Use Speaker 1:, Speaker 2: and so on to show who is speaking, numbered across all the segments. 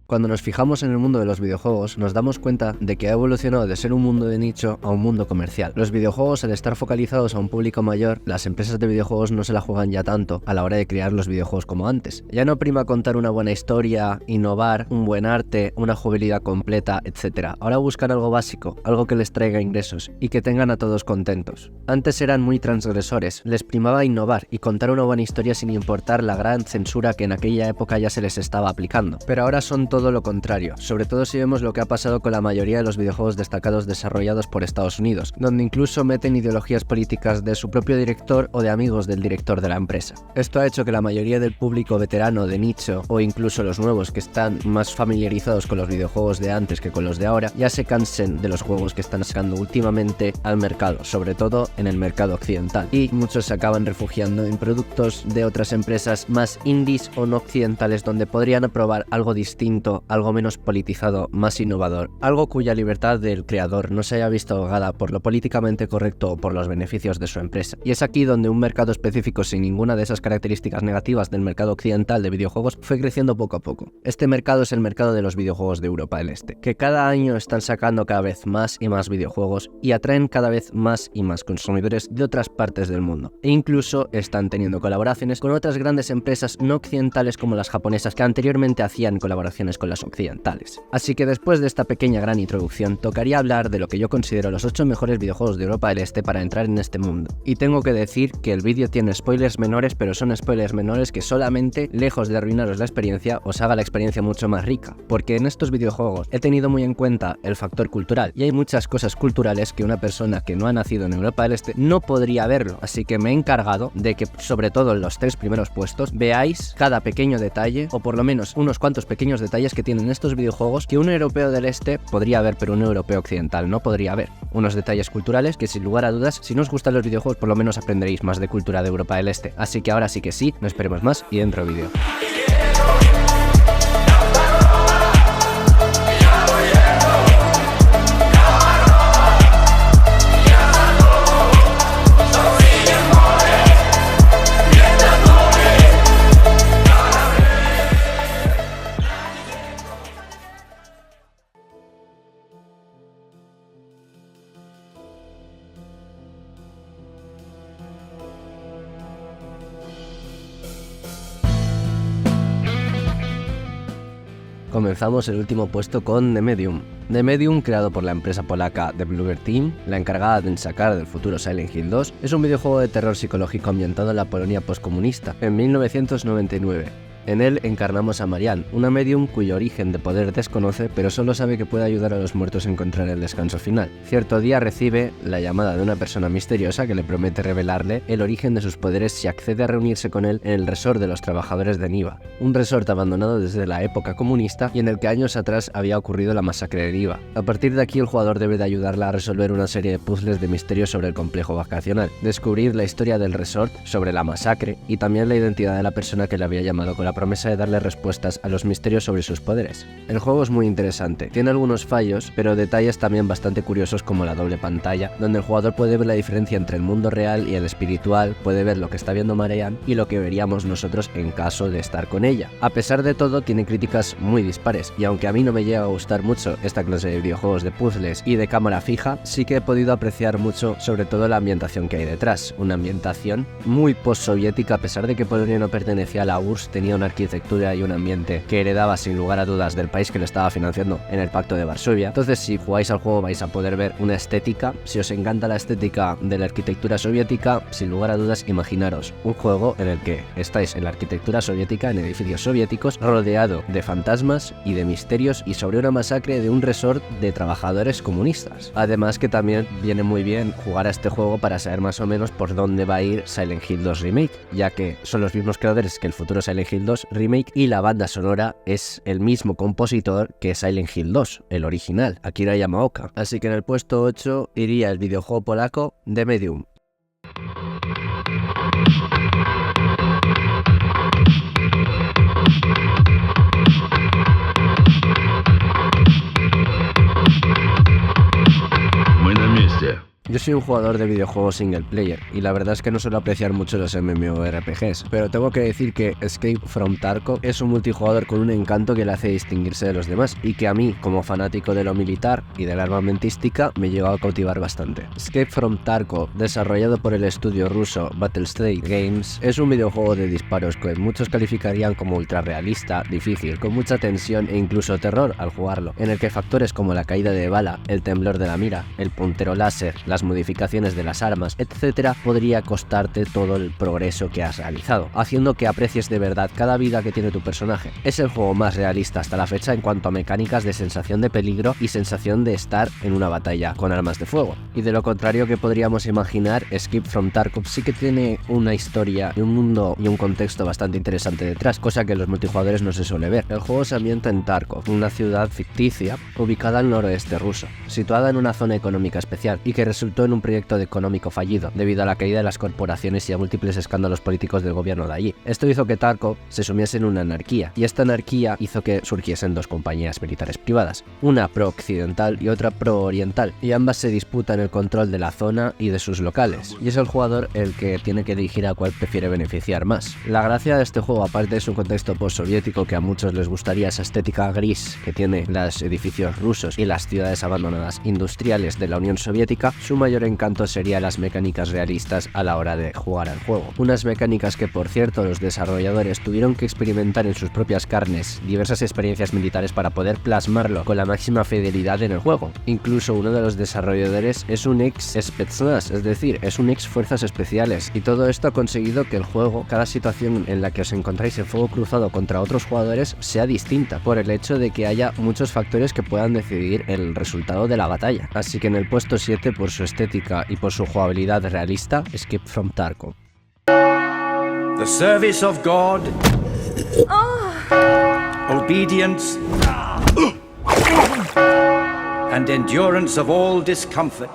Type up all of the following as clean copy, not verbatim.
Speaker 1: Cuando nos fijamos en el mundo de los videojuegos, nos damos cuenta de que ha evolucionado de ser un mundo de nicho a un mundo comercial. Los videojuegos, al estar focalizados a un público mayor, las empresas de videojuegos no se la juegan ya tanto a la hora de crear los videojuegos como antes. Ya no prima contar una buena historia, innovar, un buen arte, una jugabilidad completa, etc. Ahora buscan algo básico, algo que les traiga ingresos y que tengan a todos contentos. Antes eran muy transgresores, les primaba innovar y contar una buena historia sin importar la gran censura que en aquella época ya se les estaba aplicando. Pero ahora son todo lo contrario, sobre todo si vemos lo que ha pasado con la mayoría de los videojuegos destacados desarrollados por Estados Unidos, donde incluso meten ideologías políticas de su propio director o de amigos del director de la empresa. Esto ha hecho que la mayoría del público veterano de nicho, o incluso los nuevos que están más familiarizados con los videojuegos de antes que con los de ahora, ya se cansen de los juegos que están sacando últimamente al mercado, sobre todo en el mercado occidental, y muchos se acaban refugiando en productos de otras empresas más indies o no occidentales, donde podrían probar algo distinto, algo menos politizado, más innovador, algo cuya libertad del creador no se haya visto ahogada por lo políticamente correcto o por los beneficios de su empresa. Y es aquí donde un mercado específico sin ninguna de esas características negativas del mercado occidental de videojuegos fue creciendo poco a poco. Este mercado es el mercado de los videojuegos de Europa del Este, que cada año están sacando cada vez más y más videojuegos y atraen cada vez más y más consumidores de otras partes del mundo. E incluso están teniendo colaboraciones con otras grandes empresas no occidentales como las japonesas, que anteriormente hacían colaboraciones con las occidentales. Así que después de esta pequeña gran introducción, tocaría hablar de lo que yo considero los 8 mejores videojuegos de Europa del Este para entrar en este mundo. Y tengo que decir que el vídeo tiene spoilers menores, pero son spoilers menores que solamente, lejos de arruinaros la experiencia, os haga la experiencia mucho más rica. Porque en estos videojuegos he tenido muy en cuenta el factor cultural, y hay muchas cosas culturales que una persona que no ha nacido en Europa del Este no podría verlo. Así que me he encargado de que, sobre todo en los 3 primeros puestos, veáis cada pequeño detalle, o por lo menos unos cuantos pequeños detalles que tienen estos videojuegos que un europeo del este podría ver, pero un europeo occidental no podría ver. Unos detalles culturales que, sin lugar a dudas, si no os gustan los videojuegos, por lo menos aprenderéis más de cultura de Europa del Este. Así que ahora sí que sí, no esperemos más y dentro vídeo. Comenzamos el último puesto con The Medium. The Medium, creado por la empresa polaca The Bluebird Team, la encargada de sacar del futuro Silent Hill 2, es un videojuego de terror psicológico ambientado en la Polonia postcomunista, en 1999. En él encarnamos a Marianne, una medium cuyo origen de poder desconoce, pero solo sabe que puede ayudar a los muertos a encontrar el descanso final. Cierto día recibe la llamada de una persona misteriosa que le promete revelarle el origen de sus poderes si accede a reunirse con él en el resort de los trabajadores de Niva, un resort abandonado desde la época comunista y en el que años atrás había ocurrido la masacre de Niva. A partir de aquí el jugador debe de ayudarla a resolver una serie de puzzles de misterio sobre el complejo vacacional, descubrir la historia del resort, sobre la masacre y también la identidad de la persona que le había llamado con la promesa de darle respuestas a los misterios sobre sus poderes. El juego es muy interesante, tiene algunos fallos, pero detalles también bastante curiosos como la doble pantalla, donde el jugador puede ver la diferencia entre el mundo real y el espiritual, puede ver lo que está viendo Marianne y lo que veríamos nosotros en caso de estar con ella. A pesar de todo, tiene críticas muy dispares, y aunque a mí no me llega a gustar mucho esta clase de videojuegos de puzzles y de cámara fija, sí que he podido apreciar mucho sobre todo la ambientación que hay detrás, una ambientación muy post-soviética. A pesar de que Polonia no pertenecía a la URSS, tenía una arquitectura y un ambiente que heredaba sin lugar a dudas del país que lo estaba financiando en el Pacto de Varsovia. Entonces, si jugáis al juego vais a poder ver una estética. Si os encanta la estética de la arquitectura soviética, sin lugar a dudas imaginaros un juego en el que estáis en la arquitectura soviética, en edificios soviéticos, rodeado de fantasmas y de misterios y sobre una masacre de un resort de trabajadores comunistas. Además que también viene muy bien jugar a este juego para saber más o menos por dónde va a ir Silent Hill 2 Remake, ya que son los mismos creadores que el futuro Silent Hill 2 Remake y la banda sonora es el mismo compositor que Silent Hill 2, el original, Akira Yamaoka. Así que en el puesto 8 iría el videojuego polaco The Medium. Yo soy un jugador de videojuegos single player y la verdad es que no suelo apreciar mucho los MMORPGs, pero tengo que decir que Escape from Tarkov es un multijugador con un encanto que le hace distinguirse de los demás y que a mí, como fanático de lo militar y de la armamentística, me llegó a cautivar bastante. Escape from Tarkov, desarrollado por el estudio ruso Battlestate Games, es un videojuego de disparos que muchos calificarían como ultra realista, difícil, con mucha tensión e incluso terror al jugarlo, en el que factores como la caída de bala, el temblor de la mira, el puntero láser, las modificaciones de las armas, etc., podría costarte todo el progreso que has realizado, haciendo que aprecies de verdad cada vida que tiene tu personaje. Es el juego más realista hasta la fecha en cuanto a mecánicas de sensación de peligro y sensación de estar en una batalla con armas de fuego. Y de lo contrario que podríamos imaginar, Escape from Tarkov sí que tiene una historia y un mundo y un contexto bastante interesante detrás, cosa que en los multijugadores no se suele ver. El juego se ambienta en Tarkov, una ciudad ficticia ubicada al noroeste ruso, situada en una zona económica especial y que resultó en un proyecto económico fallido debido a la caída de las corporaciones y a múltiples escándalos políticos del gobierno de allí. Esto hizo que Tarkov se sumiese en una anarquía, y esta anarquía hizo que surgiesen dos compañías militares privadas, una pro-occidental y otra pro-oriental, y ambas se disputan el control de la zona y de sus locales, y es el jugador el que tiene que elegir a cuál prefiere beneficiar más. La gracia de este juego, aparte de su contexto postsoviético que a muchos les gustaría, esa estética gris que tiene los edificios rusos y las ciudades abandonadas industriales de la Unión Soviética, su mayor encanto sería las mecánicas realistas a la hora de jugar al juego. Unas mecánicas que, por cierto, los desarrolladores tuvieron que experimentar en sus propias carnes diversas experiencias militares para poder plasmarlo con la máxima fidelidad en el juego. Incluso uno de los desarrolladores es un ex Spetsnaz, es decir, es un ex Fuerzas Especiales, y todo esto ha conseguido que el juego, cada situación en la que os encontráis en fuego cruzado contra otros jugadores, sea distinta, por el hecho de que haya muchos factores que puedan decidir el resultado de la batalla. Así que en el puesto 7, por su estética y por su jugabilidad realista, Escape from Tarkov.
Speaker 2: The service of God, obedience, and endurance of all discomfort.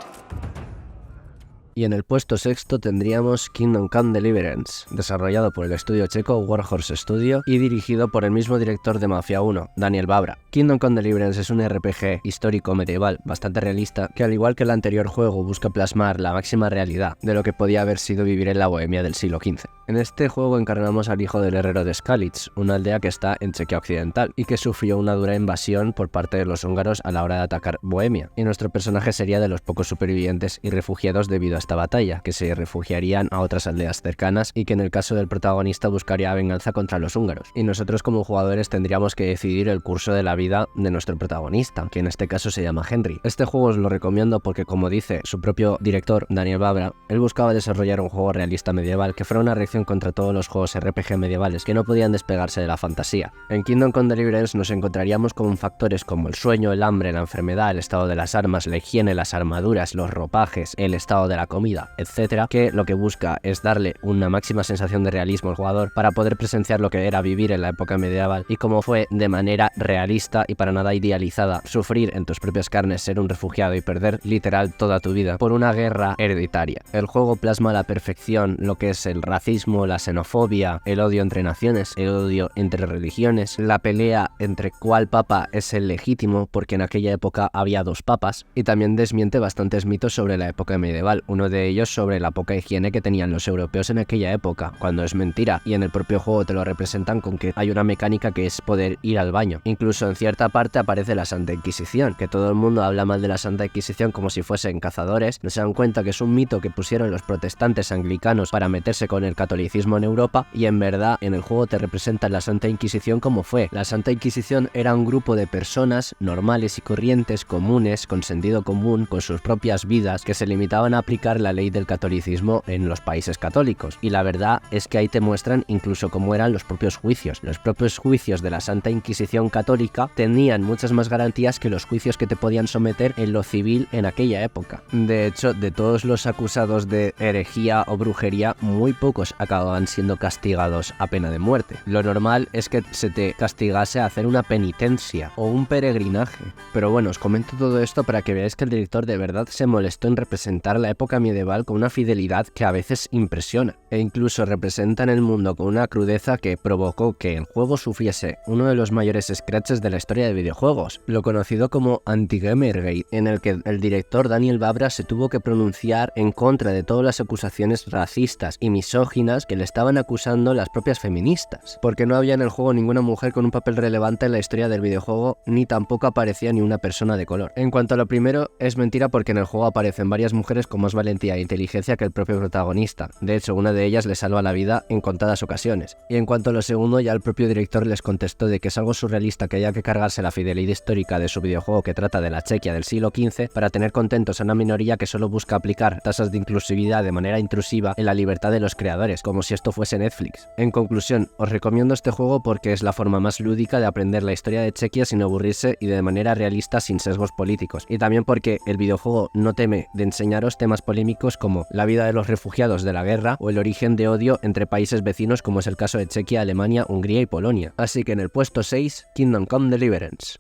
Speaker 1: Y en el puesto sexto tendríamos Kingdom Come Deliverance, desarrollado por el estudio checo Warhorse Studio y dirigido por el mismo director de Mafia 1, Daniel Vavra. Kingdom Come Deliverance es un RPG histórico medieval bastante realista que, al igual que el anterior juego, busca plasmar la máxima realidad de lo que podía haber sido vivir en la Bohemia del siglo XV. En este juego encarnamos al hijo del herrero de Skalitz, una aldea que está en Chequia Occidental y que sufrió una dura invasión por parte de los húngaros a la hora de atacar Bohemia, y nuestro personaje sería de los pocos supervivientes y refugiados debido a esta batalla, que se refugiarían a otras aldeas cercanas y que en el caso del protagonista buscaría venganza contra los húngaros. Y nosotros como jugadores tendríamos que decidir el curso de la vida de nuestro protagonista, que en este caso se llama Henry. Este juego os lo recomiendo porque, como dice su propio director, Daniel Vavra, él buscaba desarrollar un juego realista medieval que fuera una reacción contra todos los juegos RPG medievales que no podían despegarse de la fantasía. En Kingdom Come Deliverance nos encontraríamos con factores como el sueño, el hambre, la enfermedad, el estado de las armas, la higiene, las armaduras, los ropajes, el estado de la comida, etcétera, que lo que busca es darle una máxima sensación de realismo al jugador para poder presenciar lo que era vivir en la época medieval y cómo fue de manera realista y para nada idealizada sufrir en tus propias carnes, ser un refugiado y perder literal toda tu vida por una guerra hereditaria. El juego plasma a la perfección lo que es el racismo, la xenofobia, el odio entre naciones, el odio entre religiones, la pelea entre cuál papa es el legítimo, porque en aquella época había dos papas, y también desmiente bastantes mitos sobre la época medieval, uno de ellos sobre la poca higiene que tenían los europeos en aquella época, cuando es mentira, y en el propio juego te lo representan con que hay una mecánica que es poder ir al baño. Incluso en cierta parte aparece la Santa Inquisición, que todo el mundo habla mal de la Santa Inquisición como si fuesen cazadores, no se dan cuenta que es un mito que pusieron los protestantes anglicanos para meterse con el catolicismo en Europa, y en verdad en el juego te representan la Santa Inquisición como fue. La Santa Inquisición era un grupo de personas normales y corrientes, comunes, con sentido común, con sus propias vidas, que se limitaban a aplicar la ley del catolicismo en los países católicos, y la verdad es que ahí te muestran incluso cómo eran los propios juicios. Los propios juicios de la Santa Inquisición católica tenían muchas más garantías que los juicios que te podían someter en lo civil en aquella época. De hecho, de todos los acusados de herejía o brujería, muy pocos acababan siendo castigados a pena de muerte. Lo normal es que se te castigase a hacer una penitencia o un peregrinaje. Pero bueno, os comento todo esto para que veáis que el director de verdad se molestó en representar la época medieval con una fidelidad que a veces impresiona, e incluso representan el mundo con una crudeza que provocó que el juego sufriese uno de los mayores scratches de la historia de videojuegos, lo conocido como Anti-Gamergate, en el que el director Daniel Vavra se tuvo que pronunciar en contra de todas las acusaciones racistas y misóginas que le estaban acusando las propias feministas, porque no había en el juego ninguna mujer con un papel relevante en la historia del videojuego, ni tampoco aparecía ni una persona de color. En cuanto a lo primero, es mentira porque en el juego aparecen varias mujeres con más valentía e inteligencia que el propio protagonista. De hecho, una de ellas le salva la vida en contadas ocasiones. Y en cuanto a lo segundo, ya el propio director les contestó de que es algo surrealista que haya que cargarse la fidelidad histórica de su videojuego que trata de la Chequia del siglo XV para tener contentos a una minoría que solo busca aplicar tasas de inclusividad de manera intrusiva en la libertad de los creadores, como si esto fuese Netflix. En conclusión, os recomiendo este juego porque es la forma más lúdica de aprender la historia de Chequia sin aburrirse y de manera realista sin sesgos políticos. Y también porque el videojuego no teme de enseñaros temas polémicos como la vida de los refugiados de la guerra o el origen de odio entre países vecinos como es el caso de Chequia, Alemania, Hungría y Polonia. Así que en el puesto 6, Kingdom Come Deliverance.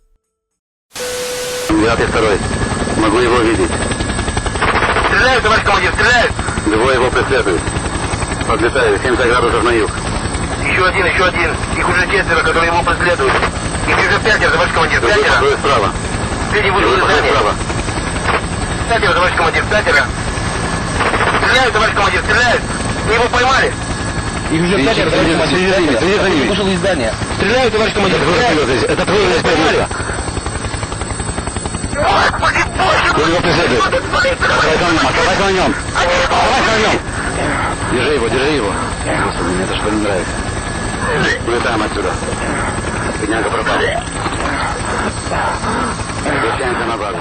Speaker 3: Могу его видеть. Стреляют, товарищ командир, стреляют! Двое его преследуют. Подлетаю, 70 градусов на юг. Еще один. Их уже 4, которые его преследуют. Их уже 5, товарищ командир, 5. Выпадают справа. Среди вышел из здания. 5, товарищ командир, 5. Стреляют, товарищ командир, стреляют! Мы его поймали! Их уже 5, товарищ командир, вышел из здания. Стреляют, товарищ командир, стреляют! Это твой поймали! Вы его преследуют. Оставайся на нем. Держи его. Господи, мне это что не нравится. Улетаем отсюда. Бедняга пропал. Возвращаемся на базу.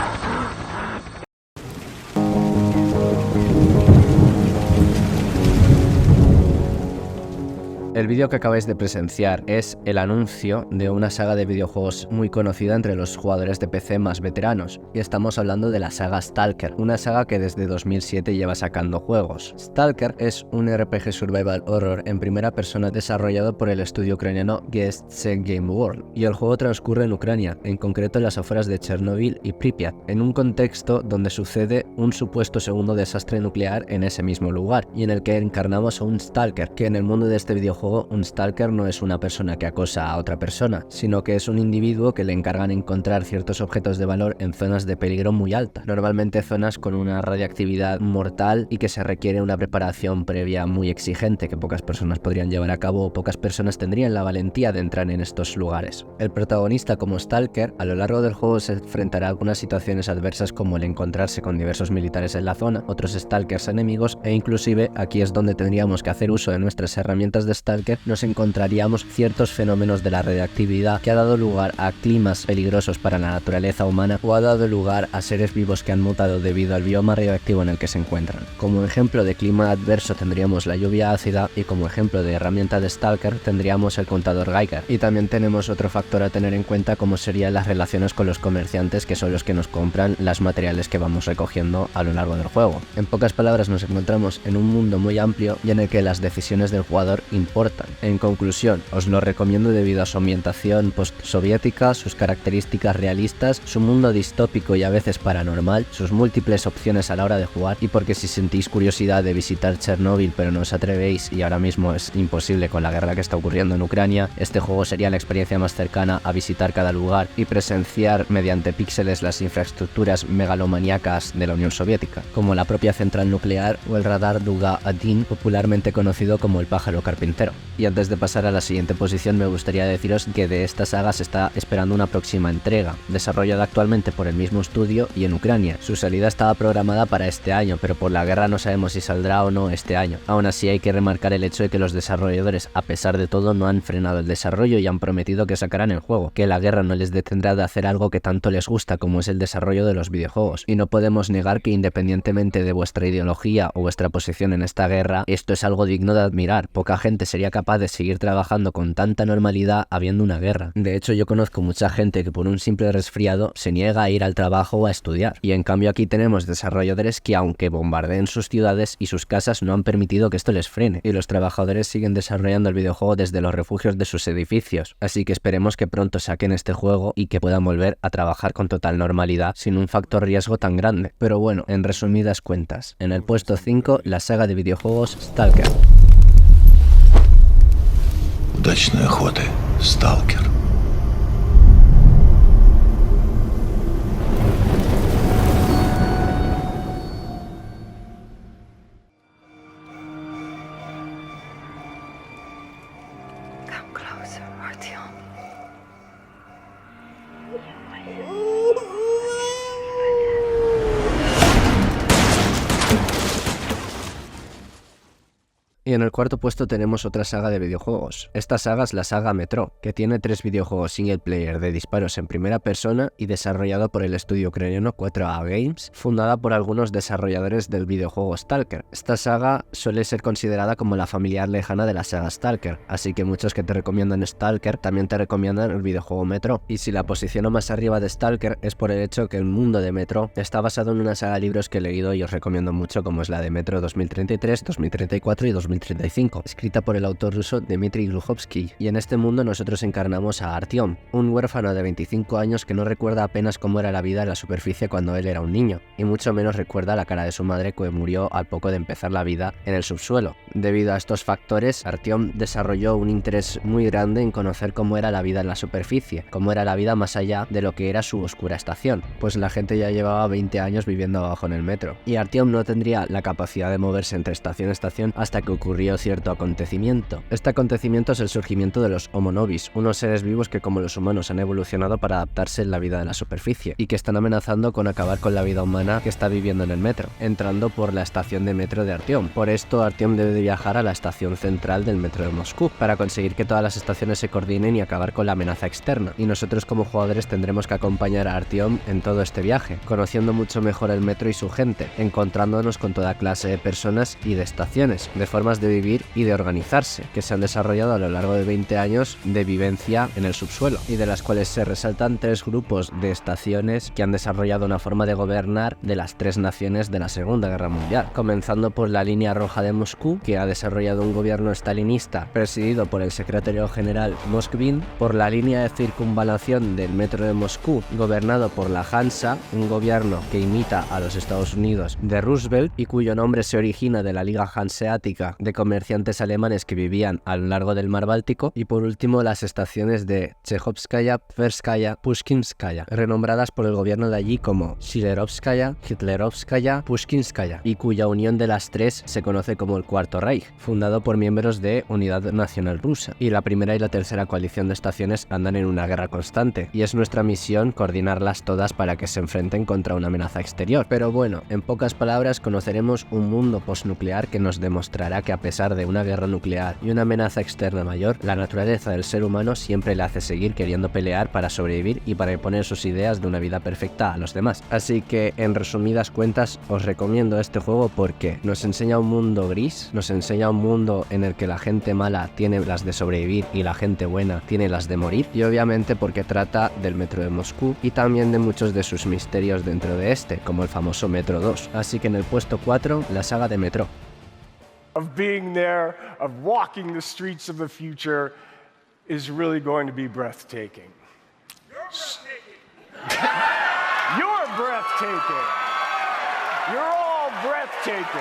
Speaker 1: El vídeo que acabáis de presenciar es el anuncio de una saga de videojuegos muy conocida entre los jugadores de PC más veteranos, y estamos hablando de la saga Stalker, una saga que desde 2007 lleva sacando juegos. Stalker es un RPG survival horror en primera persona desarrollado por el estudio ucraniano Guest Game World, y el juego transcurre en Ucrania, en concreto en las afueras de Chernobyl y Pripyat, en un contexto donde sucede un supuesto segundo desastre nuclear en ese mismo lugar, y en el que encarnamos a un Stalker, que en el mundo de este videojuego un Stalker no es una persona que acosa a otra persona, sino que es un individuo que le encargan encontrar ciertos objetos de valor en zonas de peligro muy alta, normalmente zonas con una radiactividad mortal y que se requiere una preparación previa muy exigente que pocas personas podrían llevar a cabo o pocas personas tendrían la valentía de entrar en estos lugares. El protagonista como Stalker a lo largo del juego se enfrentará a algunas situaciones adversas como el encontrarse con diversos militares en la zona, otros Stalkers enemigos e inclusive aquí es donde tendríamos que hacer uso de nuestras herramientas de Stalker, nos encontraríamos ciertos fenómenos de la radioactividad que ha dado lugar a climas peligrosos para la naturaleza humana o ha dado lugar a seres vivos que han mutado debido al bioma radioactivo en el que se encuentran. Como ejemplo de clima adverso tendríamos la lluvia ácida y como ejemplo de herramienta de Stalker tendríamos el contador Geiger. Y también tenemos otro factor a tener en cuenta como serían las relaciones con los comerciantes que son los que nos compran los materiales que vamos recogiendo a lo largo del juego. En pocas palabras nos encontramos en un mundo muy amplio y en el que las decisiones del jugador importan. En conclusión, os lo recomiendo debido a su ambientación post-soviética, sus características realistas, su mundo distópico y a veces paranormal, sus múltiples opciones a la hora de jugar y porque si sentís curiosidad de visitar Chernobyl pero no os atrevéis y ahora mismo es imposible con la guerra que está ocurriendo en Ucrania, este juego sería la experiencia más cercana a visitar cada lugar y presenciar mediante píxeles las infraestructuras megalomaníacas de la Unión Soviética, como la propia central nuclear o el radar Duga-Adin, popularmente conocido como el pájaro carpintero. Y antes de pasar a la siguiente posición me gustaría deciros que de esta saga se está esperando una próxima entrega, desarrollada actualmente por el mismo estudio y en Ucrania. Su salida estaba programada para este año, pero por la guerra no sabemos si saldrá o no este año. Aún así hay que remarcar el hecho de que los desarrolladores, a pesar de todo, no han frenado el desarrollo y han prometido que sacarán el juego, que la guerra no les detendrá de hacer algo que tanto les gusta como es el desarrollo de los videojuegos. Y no podemos negar que independientemente de vuestra ideología o vuestra posición en esta guerra, esto es algo digno de admirar. Poca gente sería sería capaz de seguir trabajando con tanta normalidad habiendo una guerra. De hecho, yo conozco mucha gente que por un simple resfriado se niega a ir al trabajo o a estudiar. Y en cambio aquí tenemos desarrolladores que, aunque bombardeen sus ciudades y sus casas, no han permitido que esto les frene. Y los trabajadores siguen desarrollando el videojuego desde los refugios de sus edificios. Así que esperemos que pronto saquen este juego y que puedan volver a trabajar con total normalidad sin un factor riesgo tan grande. Pero bueno, en resumidas cuentas, en el puesto 5, la saga de videojuegos Stalker.
Speaker 4: Удачной охоты, сталкер.
Speaker 5: Come closer, Artyom.
Speaker 1: Y en el cuarto puesto tenemos otra saga de videojuegos. Esta saga es la saga Metro, que tiene 3 videojuegos single player de disparos en primera persona y desarrollado por el estudio ucraniano 4A Games, fundada por algunos desarrolladores del videojuego Stalker. Esta saga suele ser considerada como la familiar lejana de la saga Stalker, así que muchos que te recomiendan Stalker también te recomiendan el videojuego Metro. Y si la posiciono más arriba de Stalker es por el hecho que el mundo de Metro está basado en una saga de libros que he leído y os recomiendo mucho, como es la de Metro 2033, 2034 y 2035, escrita por el autor ruso Dmitry Glukhovsky. Y en este mundo nosotros encarnamos a Artyom, un huérfano de 25 años que no recuerda apenas cómo era la vida en la superficie cuando él era un niño, y mucho menos recuerda la cara de su madre que murió al poco de empezar la vida en el subsuelo. Debido a estos factores, Artyom desarrolló un interés muy grande en conocer cómo era la vida en la superficie, cómo era la vida más allá de lo que era su oscura estación, pues la gente ya llevaba 20 años viviendo abajo en el metro, y Artyom no tendría la capacidad de moverse entre estación a estación hasta que ocurrió cierto acontecimiento. Este acontecimiento es el surgimiento de los Homo Nobis, unos seres vivos que como los humanos han evolucionado para adaptarse en la vida de la superficie y que están amenazando con acabar con la vida humana que está viviendo en el metro, entrando por la estación de metro de Artyom. Por esto Artyom debe de viajar a la estación central del metro de Moscú para conseguir que todas las estaciones se coordinen y acabar con la amenaza externa, y nosotros como jugadores tendremos que acompañar a Artyom en todo este viaje, conociendo mucho mejor el metro y su gente, encontrándonos con toda clase de personas y de estaciones, de formas de vivir y de organizarse, que se han desarrollado a lo largo de 20 años de vivencia en el subsuelo, y de las cuales se resaltan 3 grupos de estaciones que han desarrollado una forma de gobernar de las 3 naciones de la Segunda Guerra Mundial, comenzando por la línea roja de Moscú, que ha desarrollado un gobierno stalinista presidido por el secretario general Moskvin, por la línea de circunvalación del metro de Moscú, gobernado por la Hansa, un gobierno que imita a los Estados Unidos de Roosevelt y cuyo nombre se origina de la Liga Hanseática de comerciantes alemanes que vivían a lo largo del mar Báltico, y por último las estaciones de Chekhovskaya, Tverskaya, Pushkinskaya, renombradas por el gobierno de allí como Schillerovskaya, Hitlerovskaya, Pushkinskaya, y cuya unión de las 3 se conoce como el Cuarto Reich, fundado por miembros de Unidad Nacional Rusa. Y la primera y la tercera coalición de estaciones andan en una guerra constante, y es nuestra misión coordinarlas todas para que se enfrenten contra una amenaza exterior. Pero bueno, en pocas palabras conoceremos un mundo postnuclear que nos demostrará que a pesar de una guerra nuclear y una amenaza externa mayor, la naturaleza del ser humano siempre le hace seguir queriendo pelear para sobrevivir y para imponer sus ideas de una vida perfecta a los demás. Así que, en resumidas cuentas, os recomiendo este juego porque nos enseña un mundo gris, nos enseña un mundo en el que la gente mala tiene las de sobrevivir y la gente buena tiene las de morir, y obviamente porque trata del metro de Moscú y también de muchos de sus misterios dentro de este, como el famoso Metro 2. Así que en el puesto 4, la saga de Metro.
Speaker 6: Of being there, of walking the streets of the future is really going to be breathtaking. You're breathtaking. You're all breathtaking.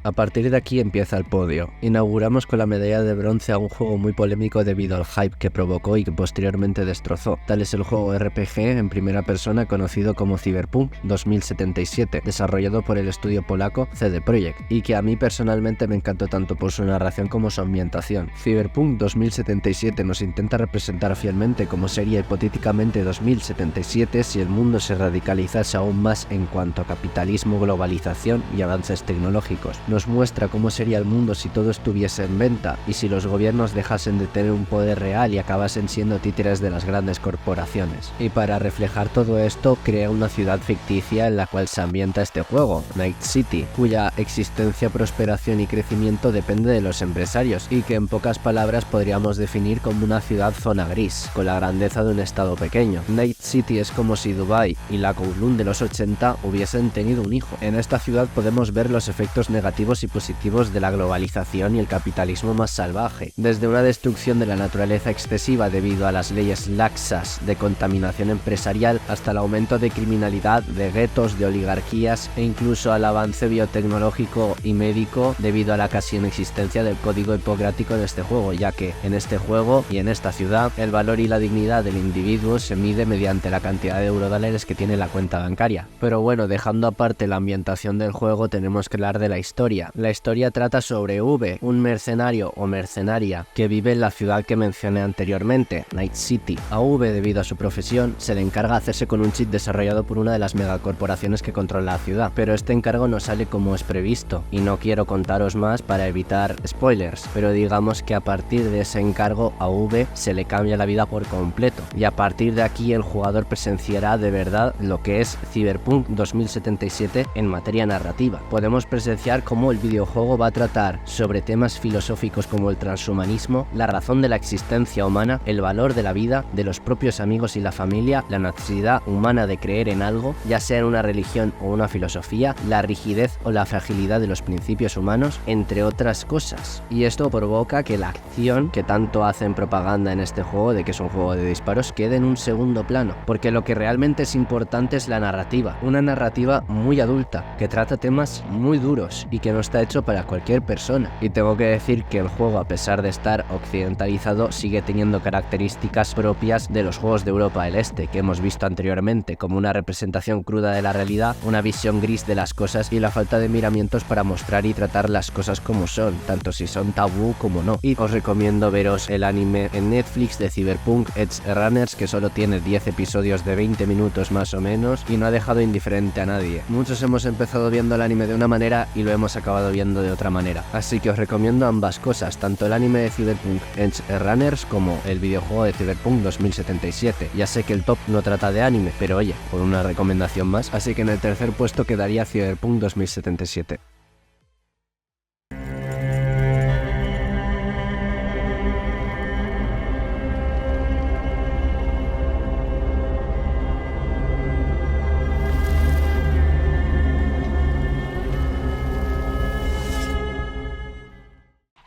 Speaker 1: A partir de aquí empieza el podio. Inauguramos con la medalla de bronce a un juego muy polémico debido al hype que provocó y que posteriormente destrozó. Tal es el juego RPG en primera persona conocido como Cyberpunk 2077, desarrollado por el estudio polaco CD Projekt, y que a mí personalmente me encantó tanto por su narración como su ambientación. Cyberpunk 2077 nos intenta representar fielmente como sería hipotéticamente 2077 si el mundo se radicalizase aún más en cuanto a capitalismo, globalización y avances tecnológicos. nos muestra cómo sería el mundo si todo estuviese en venta y si los gobiernos dejasen de tener un poder real y acabasen siendo títeres de las grandes corporaciones. Y para reflejar todo esto, crea una ciudad ficticia en la cual se ambienta este juego, Night City, cuya existencia, prosperación y crecimiento depende de los empresarios y que en pocas palabras podríamos definir como una ciudad zona gris, con la grandeza de un estado pequeño. Night City es como si Dubai y la Kowloon de los 80 hubiesen tenido un hijo. En esta ciudad podemos ver los efectos negativos y positivos de la globalización y el capitalismo más salvaje, desde una destrucción de la naturaleza excesiva debido a las leyes laxas de contaminación empresarial hasta el aumento de criminalidad, de guetos, de oligarquías e incluso al avance biotecnológico y médico debido a la casi inexistencia del código hipocrático en este juego, ya que en este juego y en esta ciudad el valor y la dignidad del individuo se mide mediante la cantidad de eurodólares que tiene la cuenta bancaria. Pero bueno, dejando aparte la ambientación del juego, tenemos que hablar de la historia. La historia trata sobre V, un mercenario o mercenaria que vive en la ciudad que mencioné anteriormente, Night City. A V, debido a su profesión, se le encarga hacerse con un chip desarrollado por una de las megacorporaciones que controla la ciudad, pero este encargo no sale como es previsto, y no quiero contaros más para evitar spoilers, pero digamos que a partir de ese encargo a V se le cambia la vida por completo, y a partir de aquí el jugador presenciará de verdad lo que es Cyberpunk 2077 en materia narrativa. Podemos presenciar cómo el videojuego va a tratar sobre temas filosóficos como el transhumanismo, la razón de la existencia humana, el valor de la vida, de los propios amigos y la familia, la necesidad humana de creer en algo, ya sea en una religión o una filosofía, la rigidez o la fragilidad de los principios humanos, entre otras cosas. Y esto provoca que la acción que tanto hacen propaganda en este juego de que es un juego de disparos quede en un segundo plano, porque lo que realmente es importante es la narrativa, una narrativa muy adulta, que trata temas muy duros y que no está hecho para cualquier persona. Y tengo que decir que el juego, a pesar de estar occidentalizado, sigue teniendo características propias de los juegos de Europa del Este que hemos visto anteriormente, como una representación cruda de la realidad, una visión gris de las cosas y la falta de miramientos para mostrar y tratar las cosas como son, tanto si son tabú como no. Y os recomiendo veros el anime en Netflix de Cyberpunk Edge Runners, que solo tiene 10 episodios de 20 minutos más o menos y no ha dejado indiferente a nadie. Muchos hemos empezado viendo el anime de una manera y lo hemos acabado viendo de otra manera, así que os recomiendo ambas cosas, tanto el anime de Cyberpunk Edge Runners como el videojuego de Cyberpunk 2077. Ya sé que el top no trata de anime, pero oye, por una recomendación más, así que en el tercer puesto quedaría Cyberpunk 2077.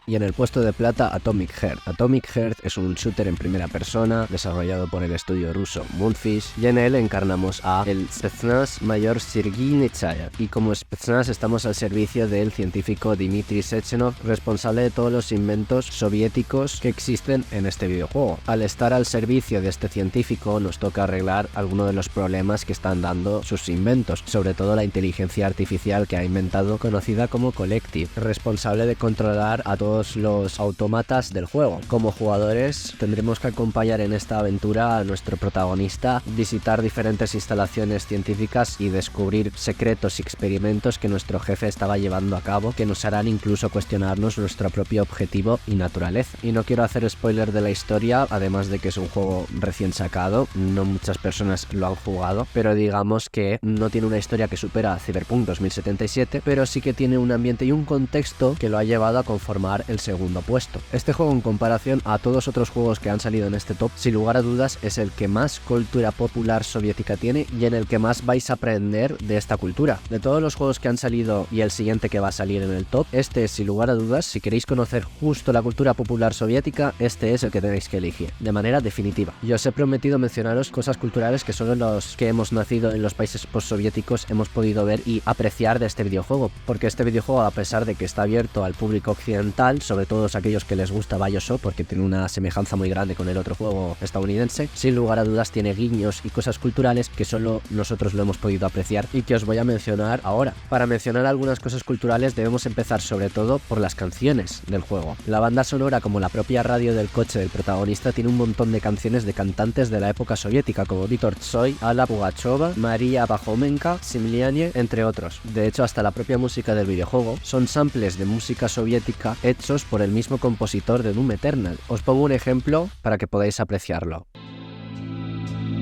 Speaker 1: Y en el puesto de plata, Atomic Heart. Atomic Heart es un shooter en primera persona desarrollado por el estudio ruso Moonfish, y en él encarnamos a el Spetsnaz mayor Sergei Nechayev, y como Spetsnaz estamos al servicio del científico Dmitry Sechenov, responsable de todos los inventos soviéticos que existen en este videojuego. Al estar al servicio de este científico nos toca arreglar algunos de los problemas que están dando sus inventos, sobre todo la inteligencia artificial que ha inventado, conocida como Collective, responsable de controlar a todos los autómatas del juego. Como jugadores tendremos que acompañar en esta aventura a nuestro protagonista, visitar diferentes instalaciones científicas y descubrir secretos y experimentos que nuestro jefe estaba llevando a cabo, que nos harán incluso cuestionarnos nuestro propio objetivo y naturaleza. Y no quiero hacer spoiler de la historia, además de que es un juego recién sacado, no muchas personas lo han jugado, pero digamos que no tiene una historia que supera a Cyberpunk 2077, pero sí que tiene un ambiente y un contexto que lo ha llevado a conformar el segundo puesto. Este juego, en comparación a todos otros juegos que han salido en este top, sin lugar a dudas es el que más cultura popular soviética tiene y en el que más vais a aprender de esta cultura. De todos los juegos que han salido y el siguiente que va a salir en el top, este es, sin lugar a dudas, si queréis conocer justo la cultura popular soviética, este es el que tenéis que elegir, de manera definitiva. Yo os he prometido mencionaros cosas culturales que solo los que hemos nacido en los países postsoviéticos hemos podido ver y apreciar de este videojuego, porque este videojuego, a pesar de que está abierto al público occidental, sobre todo aquellos que les gusta BioShock, porque tiene una semejanza muy grande con el otro juego estadounidense. Sin lugar a dudas tiene guiños y cosas culturales que solo nosotros lo hemos podido apreciar y que os voy a mencionar ahora. Para mencionar algunas cosas culturales debemos empezar sobre todo por las canciones del juego. La banda sonora, como la propia radio del coche del protagonista, tiene un montón de canciones de cantantes de la época soviética como Viktor Tsoi, Alla Pugacheva, María Pajomenka, Simlianie, entre otros. De hecho, hasta la propia música del videojuego son samples de música soviética hechos por el mismo compositor de Doom Eternal. Os pongo un ejemplo para que podáis apreciarlo.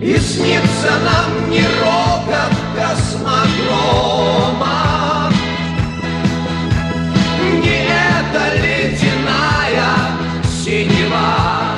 Speaker 7: И снится нам не рокот космодрома, не эта ледяная синева.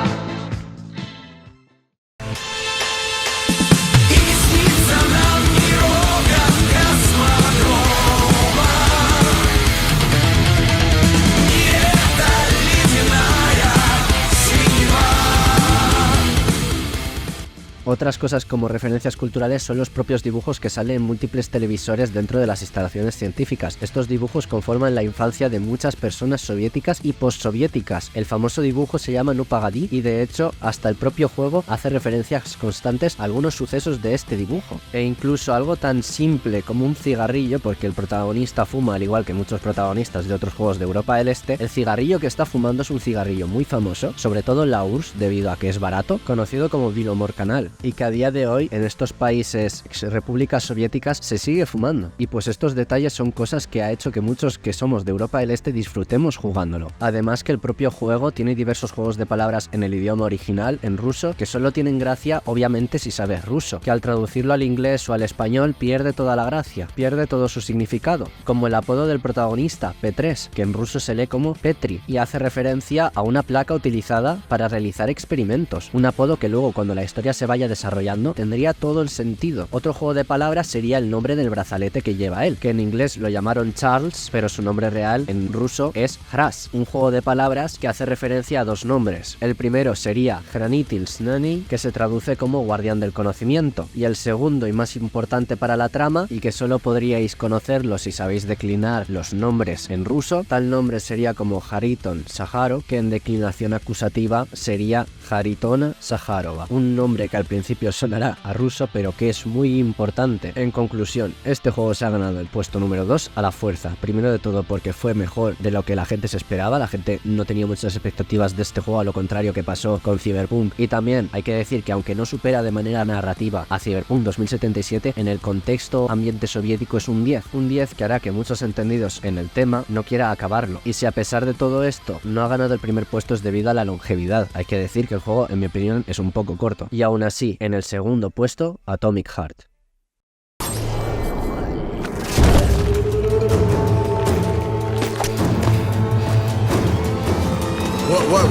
Speaker 1: Otras cosas como referencias culturales son los propios dibujos que salen en múltiples televisores dentro de las instalaciones científicas. Estos dibujos conforman la infancia de muchas personas soviéticas y postsoviéticas. El famoso dibujo se llama No Pagadi y de hecho hasta el propio juego hace referencias constantes a algunos sucesos de este dibujo. E incluso algo tan simple como un cigarrillo, porque el protagonista fuma al igual que muchos protagonistas de otros juegos de Europa del Este, el cigarrillo que está fumando es un cigarrillo muy famoso, sobre todo en la URSS debido a que es barato, conocido como Vilomor Canal, y que a día de hoy en estos países, repúblicas soviéticas, se sigue fumando. Y pues estos detalles son cosas que ha hecho que muchos que somos de Europa del Este disfrutemos jugándolo. Además que el propio juego tiene diversos juegos de palabras en el idioma original, en ruso, que solo tienen gracia obviamente si sabes ruso, que al traducirlo al inglés o al español pierde toda la gracia, pierde todo su significado, como el apodo del protagonista, P3, que en ruso se lee como Petri, y hace referencia a una placa utilizada para realizar experimentos, un apodo que luego cuando la historia se vaya desarrollando tendría todo el sentido. Otro juego de palabras sería el nombre del brazalete que lleva él, que en inglés lo llamaron Charles, pero su nombre real en ruso es Hras, un juego de palabras que hace referencia a dos nombres. El primero sería Hranitil Snani, que se traduce como guardián del conocimiento, y el segundo y más importante para la trama, y que solo podríais conocerlo si sabéis declinar los nombres en ruso, tal nombre sería como Hariton Saharo, que en declinación acusativa sería Haritona Saharova, un nombre que al principio sonará a ruso pero que es muy importante. En conclusión, este juego se ha ganado el puesto número 2 a la fuerza, primero de todo porque fue mejor de lo que la gente se esperaba, la gente no tenía muchas expectativas de este juego, a lo contrario que pasó con Cyberpunk, y también hay que decir que aunque no supera de manera narrativa a Cyberpunk 2077, en el contexto ambiente soviético es un 10 que hará que muchos entendidos en el tema no quiera acabarlo, y si a pesar de todo esto no ha ganado el primer puesto es debido a la longevidad. Hay que decir que el juego en mi opinión es un poco corto, y aún así en el segundo puesto Atomic Heart.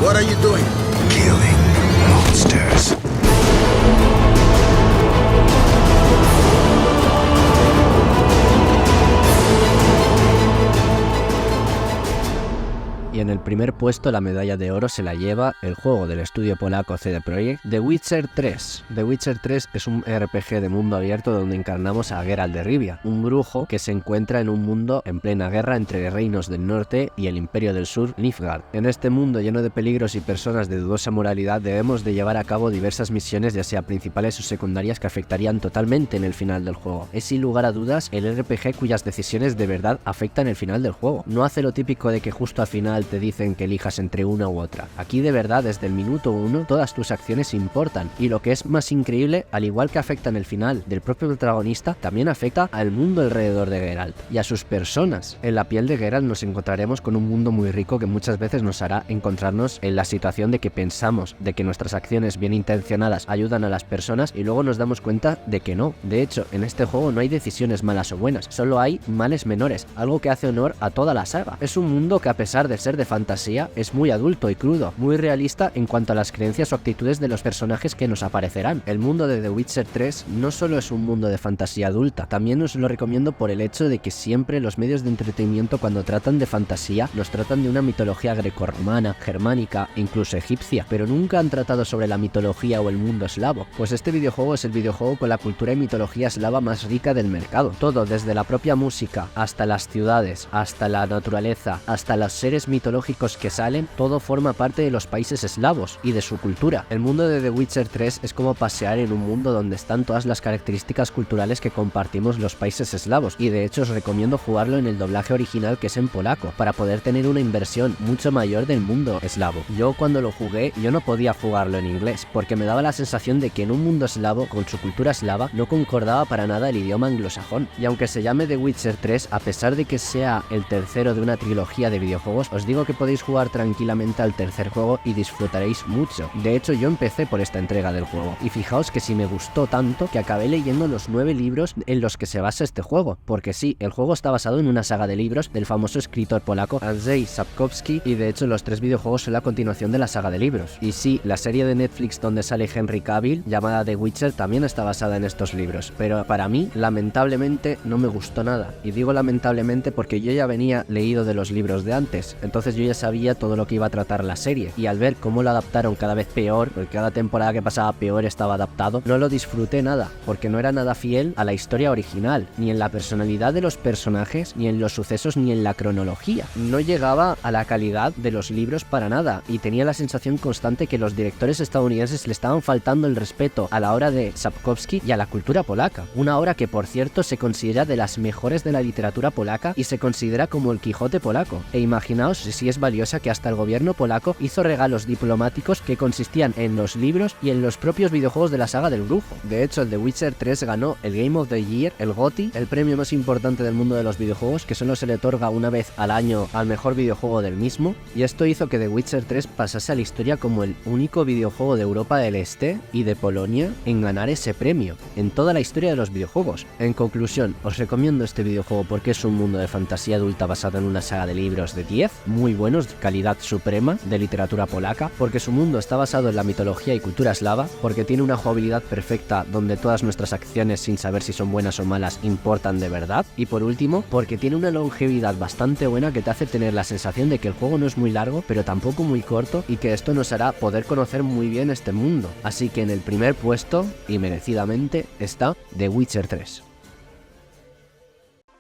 Speaker 4: What are you doing? Killing monsters.
Speaker 1: Y en el primer puesto la medalla de oro se la lleva el juego del estudio polaco CD Projekt, The Witcher 3. The Witcher 3 es un RPG de mundo abierto donde encarnamos a Geralt de Rivia, un brujo que se encuentra en un mundo en plena guerra entre reinos del norte y el imperio del sur, Nilfgaard. En este mundo lleno de peligros y personas de dudosa moralidad debemos de llevar a cabo diversas misiones, ya sea principales o secundarias, que afectarían totalmente en el final del juego. Es sin lugar a dudas el RPG cuyas decisiones de verdad afectan el final del juego. No hace lo típico de que justo al final te dicen que elijas entre una u otra. Aquí de verdad desde el minuto 1 todas tus acciones importan, y lo que es más increíble, al igual que afecta en el final del propio protagonista, también afecta al mundo alrededor de Geralt y a sus personas. En la piel de Geralt nos encontraremos con un mundo muy rico que muchas veces nos hará encontrarnos en la situación de que pensamos de que nuestras acciones bien intencionadas ayudan a las personas y luego nos damos cuenta de que no. De hecho, en este juego no hay decisiones malas o buenas, solo hay males menores, algo que hace honor a toda la saga. Es un mundo que a pesar de ser de fantasía es muy adulto y crudo, muy realista en cuanto a las creencias o actitudes de los personajes que nos aparecerán. El mundo de The Witcher 3 no solo es un mundo de fantasía adulta, también os lo recomiendo por el hecho de que siempre los medios de entretenimiento cuando tratan de fantasía nos tratan de una mitología grecorromana, germánica e incluso egipcia, pero nunca han tratado sobre la mitología o el mundo eslavo, pues este videojuego es el videojuego con la cultura y mitología eslava más rica del mercado. Todo desde la propia música, hasta las ciudades, hasta la naturaleza, hasta los seres mitológicos científicos que salen, todo forma parte de los países eslavos y de su cultura. El mundo de The Witcher 3 es como pasear en un mundo donde están todas las características culturales que compartimos los países eslavos, y de hecho os recomiendo jugarlo en el doblaje original, que es en polaco, para poder tener una inversión mucho mayor del mundo eslavo. Yo cuando lo jugué, yo no podía jugarlo en inglés, porque me daba la sensación de que en un mundo eslavo, con su cultura eslava, no concordaba para nada el idioma anglosajón. Y aunque se llame The Witcher 3, a pesar de que sea el tercero de una trilogía de videojuegos, os digo que podéis jugar tranquilamente al tercer juego y disfrutaréis mucho. De hecho, yo empecé por esta entrega del juego, y fijaos que si me gustó tanto que acabé leyendo los 9 libros en los que se basa este juego, porque sí, el juego está basado en una saga de libros del famoso escritor polaco Andrzej Sapkowski, y de hecho los 3 videojuegos son la continuación de la saga de libros. Y sí, la serie de Netflix donde sale Henry Cavill, llamada The Witcher, también está basada en estos libros, pero para mí, lamentablemente, no me gustó nada. Y digo lamentablemente porque yo ya venía leído de los libros de antes, entonces yo ya sabía todo lo que iba a tratar la serie, y al ver cómo lo adaptaron cada vez peor, porque cada temporada que pasaba peor estaba adaptado, no lo disfruté nada, porque no era nada fiel a la historia original, ni en la personalidad de los personajes, ni en los sucesos, ni en la cronología. No llegaba a la calidad de los libros para nada, y tenía la sensación constante que los directores estadounidenses le estaban faltando el respeto a la obra de Sapkowski y a la cultura polaca. Una obra que, por cierto, se considera de las mejores de la literatura polaca y se considera como el Quijote polaco. E imaginaos si es valiosa que hasta el gobierno polaco hizo regalos diplomáticos que consistían en los libros y en los propios videojuegos de la saga del brujo. De hecho, el The Witcher 3 ganó el Game of the Year, el GOTY, el premio más importante del mundo de los videojuegos, que solo se le otorga una vez al año al mejor videojuego del mismo, y esto hizo que The Witcher 3 pasase a la historia como el único videojuego de Europa del Este y de Polonia en ganar ese premio en toda la historia de los videojuegos. En conclusión, os recomiendo este videojuego porque es un mundo de fantasía adulta basado en una saga de libros de 10, muy buenos, de calidad suprema, de literatura polaca, porque su mundo está basado en la mitología y cultura eslava, porque tiene una jugabilidad perfecta donde todas nuestras acciones, sin saber si son buenas o malas, importan de verdad, y por último, porque tiene una longevidad bastante buena que te hace tener la sensación de que el juego no es muy largo, pero tampoco muy corto, y que esto nos hará poder conocer muy bien este mundo. Así que en el primer puesto, y merecidamente, está The Witcher 3.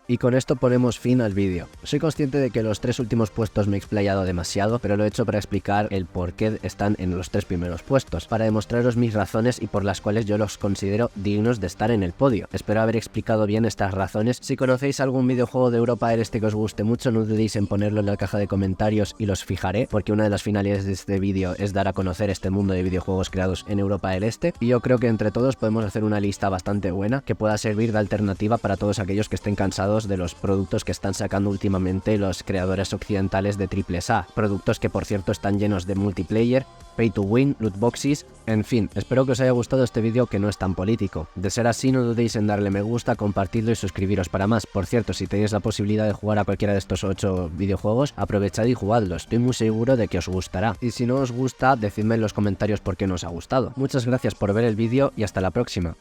Speaker 1: Y con esto ponemos fin al vídeo. Soy consciente de que los 3 últimos puestos me he explayado demasiado, pero lo he hecho para explicar el por qué están en los 3 primeros puestos, para demostraros mis razones y por las cuales yo los considero dignos de estar en el podio. Espero haber explicado bien estas razones. Si conocéis algún videojuego de Europa del Este que os guste mucho, no dudéis en ponerlo en la caja de comentarios y los fijaré, porque una de las finalidades de este vídeo es dar a conocer este mundo de videojuegos creados en Europa del Este, y yo creo que entre todos podemos hacer una lista bastante buena que pueda servir de alternativa para todos aquellos que estén cansados de los productos que están sacando últimamente los creadores occidentales de AAA, productos que por cierto están llenos de multiplayer, pay to win, loot boxes, en fin. Espero que os haya gustado este vídeo que no es tan político. De ser así, no dudéis en darle me gusta, compartirlo y suscribiros para más. Por cierto, si tenéis la posibilidad de jugar a cualquiera de estos 8 videojuegos, aprovechad y jugadlos, estoy muy seguro de que os gustará. Y si no os gusta, decidme en los comentarios por qué no os ha gustado. Muchas gracias por ver el vídeo y hasta la próxima.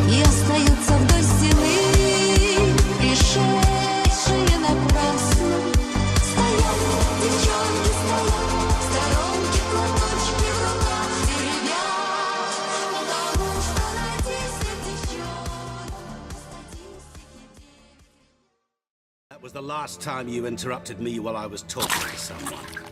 Speaker 8: И остаются вдоль стены, пришедшие напрасно. Стоят девчонки, стоят в сторонке, платочки в руках теребят, потому что на 10 девчонок статистики.
Speaker 9: That was the last time you interrupted me while I was talking to someone.